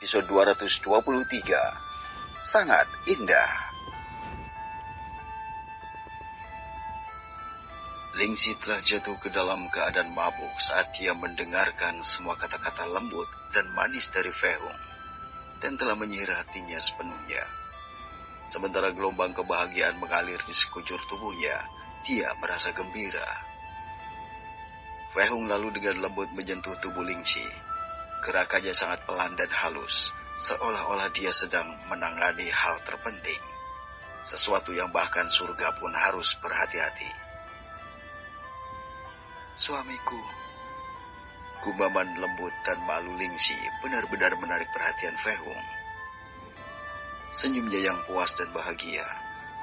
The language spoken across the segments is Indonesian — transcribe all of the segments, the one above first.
episode 223. Sangat indah. Lingxi telah jatuh ke dalam keadaan mabuk saat dia mendengarkan semua kata-kata lembut dan manis dari Fei Hung, dan telah menyihir hatinya sepenuhnya. Sementara gelombang kebahagiaan mengalir di sekujur tubuhnya, dia merasa gembira. Fei Hung lalu dengan lembut menyentuh tubuh Lingxi. Gerakannya sangat pelan dan halus, seolah-olah dia sedang menangani hal terpenting, sesuatu yang bahkan surga pun harus berhati-hati. Suamiku, gumaman lembut dan malu Lingxi benar-benar menarik perhatian Fei Hung. Senyumnya yang puas dan bahagia,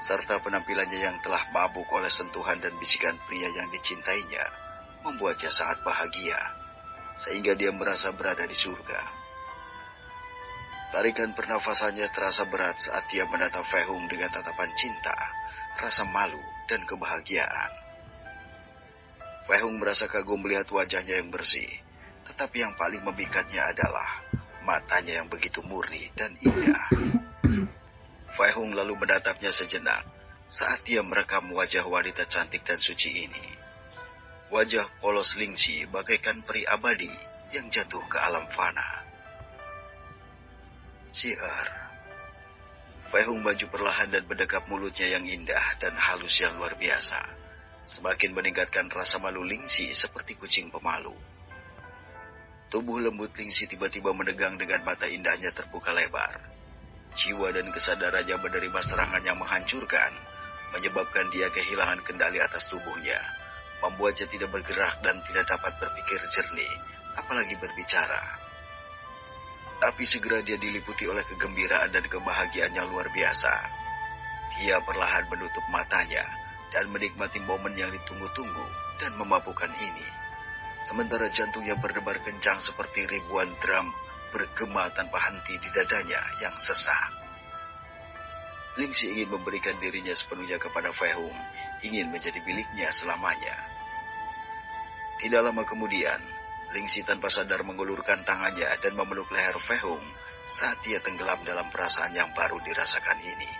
serta penampilannya yang telah mabuk oleh sentuhan dan bisikan pria yang dicintainya, membuatnya sangat bahagia, sehingga dia merasa berada di surga. Tarikan pernafasannya terasa berat saat dia menatap Fei Hung dengan tatapan cinta, rasa malu, dan kebahagiaan. Fei Hung merasa kagum melihat wajahnya yang bersih, tetapi yang paling memikatnya adalah matanya yang begitu murni dan indah. Fei Hung lalu menatapnya sejenak saat dia merekam wajah wanita cantik dan suci ini. Wajah polos Lingxi bagaikan peri abadi yang jatuh ke alam fana. Siar. Fei Hung maju perlahan dan mendekap mulutnya yang indah dan halus yang luar biasa, semakin meningkatkan rasa malu Lingxi seperti kucing pemalu. Tubuh lembut Lingxi tiba-tiba menegang dengan mata indahnya terbuka lebar. Jiwa dan kesadarannya menerima serangan yang menghancurkan, menyebabkan dia kehilangan kendali atas tubuhnya, membuatnya tidak bergerak dan tidak dapat berpikir jernih, apalagi berbicara. Tapi segera dia diliputi oleh kegembiraan dan kebahagiaan yang luar biasa. Dia perlahan menutup matanya dan menikmati momen yang ditunggu-tunggu dan memabukkan ini. Sementara jantungnya berdebar kencang seperti ribuan drum bergema tanpa henti di dadanya yang sesak. Lingxi ingin memberikan dirinya sepenuhnya kepada Fei Hung, ingin menjadi miliknya selamanya. Tidak lama kemudian, Lingxi tanpa sadar mengulurkan tangannya dan memeluk leher Fei Hung saat dia tenggelam dalam perasaan yang baru dirasakan ini.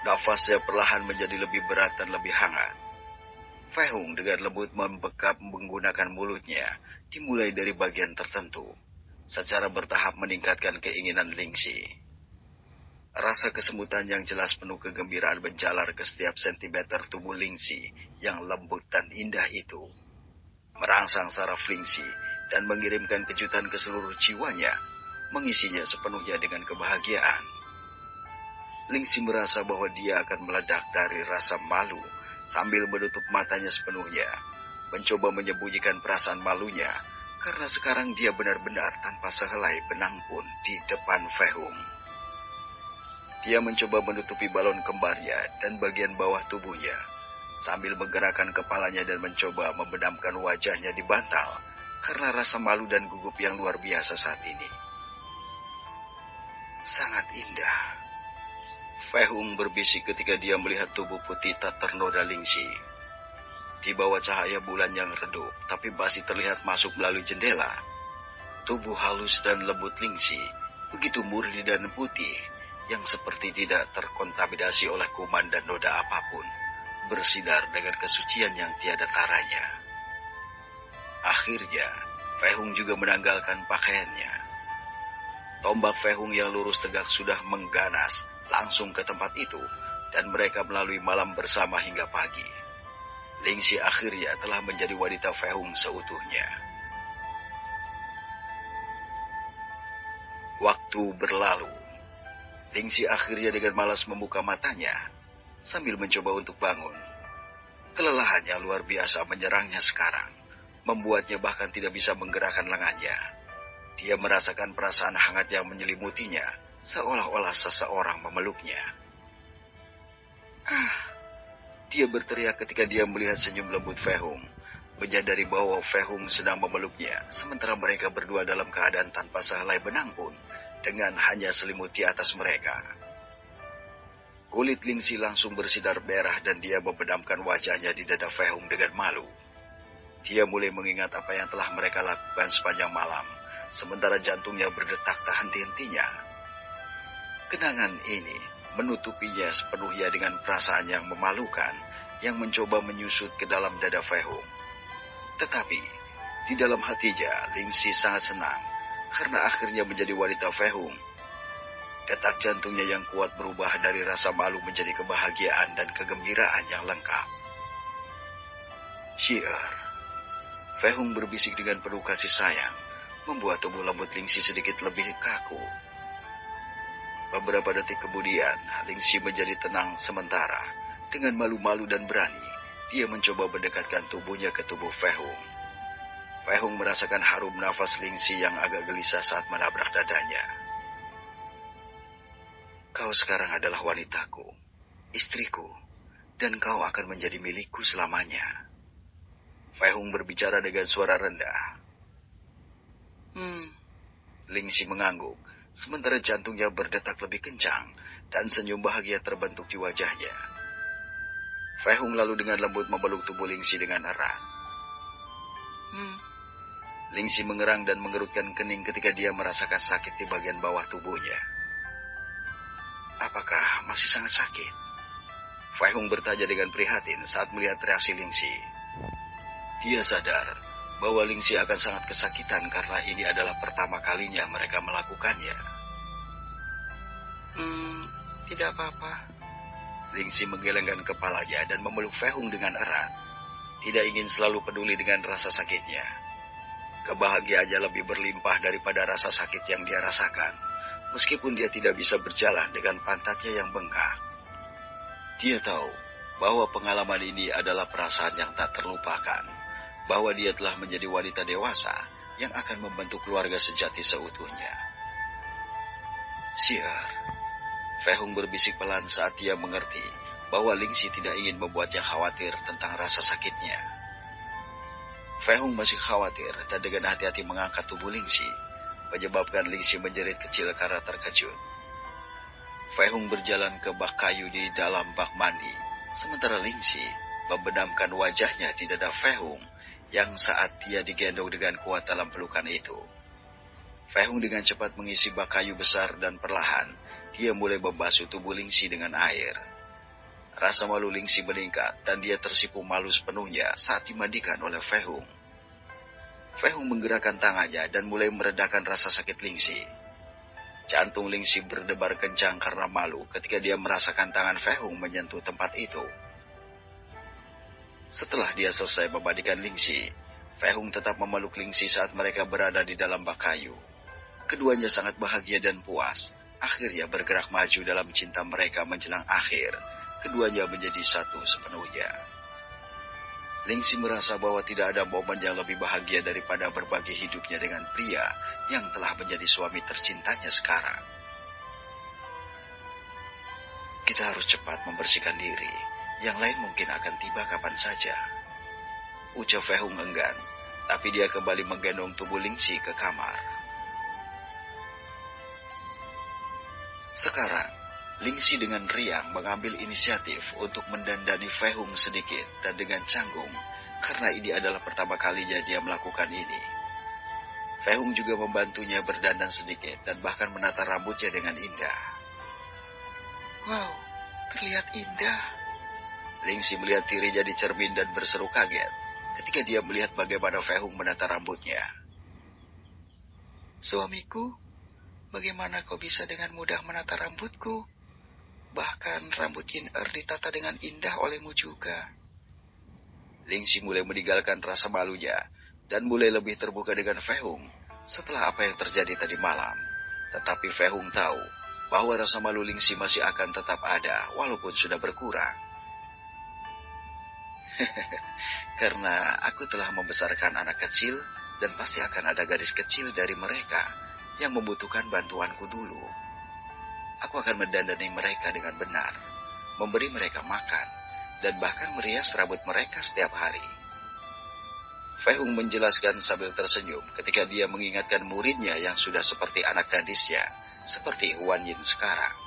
Nafasnya perlahan menjadi lebih berat dan lebih hangat. Fei Hung dengan lembut membekap menggunakan mulutnya, dimulai dari bagian tertentu, secara bertahap meningkatkan keinginan Lingxi. Rasa kesemutan yang jelas penuh kegembiraan menjalar ke setiap sentimeter tubuh Lingxi yang lembut dan indah itu, merangsang saraf Lingxi dan mengirimkan kejutan ke seluruh jiwanya, mengisinya sepenuhnya dengan kebahagiaan. Lingxi merasa bahwa dia akan meledak dari rasa malu sambil menutup matanya sepenuhnya, mencoba menyembunyikan perasaan malunya, karena sekarang dia benar-benar tanpa sehelai benang pun di depan Fei Hung. Dia mencoba menutupi balon kembarnya dan bagian bawah tubuhnya, sambil menggerakkan kepalanya dan mencoba membenamkan wajahnya di bantal, karena rasa malu dan gugup yang luar biasa saat ini. Sangat indah. Fei Hung berbisik ketika dia melihat tubuh putih tak ternoda Lingxi. Di bawah cahaya bulan yang redup, tapi masih terlihat masuk melalui jendela. Tubuh halus dan lembut Lingxi begitu murni dan putih, yang seperti tidak terkontaminasi oleh kuman dan noda apapun, bersinar dengan kesucian yang tiada taranya. Akhirnya, Fei Hung juga menanggalkan pakaiannya. Tombak Fei Hung yang lurus tegak sudah mengganas langsung ke tempat itu, dan mereka melalui malam bersama hingga pagi. Lingxi akhirnya telah menjadi wanita Fei Hung seutuhnya. Waktu berlalu. Lingxi akhirnya dengan malas membuka matanya, sambil mencoba untuk bangun. Kelelahan yang luar biasa menyerangnya sekarang, membuatnya bahkan tidak bisa menggerakkan lengannya. Dia merasakan perasaan hangat yang menyelimutinya, seolah-olah seseorang memeluknya. Dia berteriak ketika dia melihat senyum lembut Fei Hung, menyadari bahwa Fei Hung sedang memeluknya, sementara mereka berdua dalam keadaan tanpa sehelai benang pun, dengan hanya selimut di atas mereka. Kulit Lingxi langsung bersinar merah dan dia membenamkan wajahnya di dada Fei Hung dengan malu. Dia mulai mengingat apa yang telah mereka lakukan sepanjang malam, sementara jantungnya berdetak tak henti-hentinya. Kenangan ini menutupinya sepenuhnya dengan perasaan yang memalukan yang mencoba menyusut ke dalam dada Fei Hung. Tetapi di dalam hatinya Ling Si sangat senang karena akhirnya menjadi wanita Fei Hung. Detak jantungnya yang kuat berubah dari rasa malu menjadi kebahagiaan dan kegembiraan yang lengkap. Syiar, Fei Hung berbisik dengan penuh kasih sayang, membuat tubuh lembut Ling Si sedikit lebih kaku. Beberapa detik kemudian, Ling Si menjadi tenang sementara. Dengan malu-malu dan berani, dia mencoba mendekatkan tubuhnya ke tubuh Fei Hung. Fei Hung merasakan harum nafas Ling Si yang agak gelisah saat menabrak dadanya. Kau sekarang adalah wanitaku, istriku, dan kau akan menjadi milikku selamanya. Fei Hung berbicara dengan suara rendah. Ling Si mengangguk, sementara jantungnya berdetak lebih kencang dan senyum bahagia terbentuk di wajahnya. Fei Hung lalu dengan lembut memeluk tubuh Ling Si dengan erat. Ling Si mengerang dan mengerutkan kening ketika dia merasakan sakit di bagian bawah tubuhnya. Apakah masih sangat sakit? Fei Hung bertanya dengan prihatin saat melihat reaksi Ling Si. Dia sadar bahwa Ling Si akan sangat kesakitan karena ini adalah pertama kalinya mereka melakukannya. Tidak apa-apa. Ling Si menggelengkan kepalanya dan memeluk Fei Hung dengan erat. Tidak ingin selalu peduli dengan rasa sakitnya. Kebahagiaannya lebih berlimpah daripada rasa sakit yang dia rasakan, meskipun dia tidak bisa berjalan dengan pantatnya yang bengkak. Dia tahu bahwa pengalaman ini adalah perasaan yang tak terlupakan, bahwa dia telah menjadi wanita dewasa yang akan membentuk keluarga sejati seutuhnya. Syiar, Fei Hung berbisik pelan saat dia mengerti bahwa Ling Si tidak ingin membuatnya khawatir tentang rasa sakitnya. Fei Hung masih khawatir dan dengan hati-hati mengangkat tubuh Ling Si, menyebabkan Ling Si menjerit kecil karena terkejut. Fei Hung berjalan ke bak kayu di dalam bak mandi, sementara Ling Si membenamkan wajahnya di dada Fei Hung yang saat dia digendong dengan kuat dalam pelukan itu. Fei Hung dengan cepat mengisi bak kayu besar dan perlahan dia mulai membasuh tubuh Ling Si dengan air. Rasa malu Ling Si meningkat dan dia tersipu malu sepenuhnya saat dimandikan oleh Fei Hung. Fei Hung menggerakkan tangannya dan mulai meredakan rasa sakit Ling Si. Jantung Ling Si berdebar kencang karena malu ketika dia merasakan tangan Fei Hung menyentuh tempat itu. Setelah dia selesai memandikan Ling Si, Fei Hung tetap memeluk Ling Si saat mereka berada di dalam bak kayu. Keduanya sangat bahagia dan puas. Akhirnya bergerak maju dalam cinta mereka menjelang akhir. Keduanya menjadi satu sepenuhnya. Ling Si merasa bahwa tidak ada momen yang lebih bahagia daripada berbagi hidupnya dengan pria yang telah menjadi suami tercintanya sekarang. Kita harus cepat membersihkan diri. Yang lain mungkin akan tiba kapan saja. Ucap Fei Hung enggan, tapi dia kembali menggendong tubuh Ling Si ke kamar. Sekarang, Ling Si dengan riang mengambil inisiatif untuk mendandani Fei Hung sedikit dan dengan canggung, karena ini adalah pertama kalinya dia melakukan ini. Fei Hung juga membantunya berdandan sedikit dan bahkan menata rambutnya dengan indah. Wow, terlihat indah. Ling Si melihat dirinya di cermin dan berseru kaget ketika dia melihat bagaimana Fei Hung menata rambutnya. Suamiku, bagaimana kau bisa dengan mudah menata rambutku? Bahkan rambut Yin Er ditata dengan indah olehmu juga. Ling Si mulai meninggalkan rasa malunya dan mulai lebih terbuka dengan Fei Hung setelah apa yang terjadi tadi malam. Tetapi Fei Hung tahu bahwa rasa malu Ling Si masih akan tetap ada walaupun sudah berkurang. Karena aku telah membesarkan anak kecil dan pasti akan ada gadis kecil dari mereka yang membutuhkan bantuanku dulu. Aku akan mendandani mereka dengan benar, memberi mereka makan, dan bahkan merias rambut mereka setiap hari. Fei Hung menjelaskan sambil tersenyum ketika dia mengingatkan muridnya yang sudah seperti anak gadisnya, seperti Huan Yin sekarang.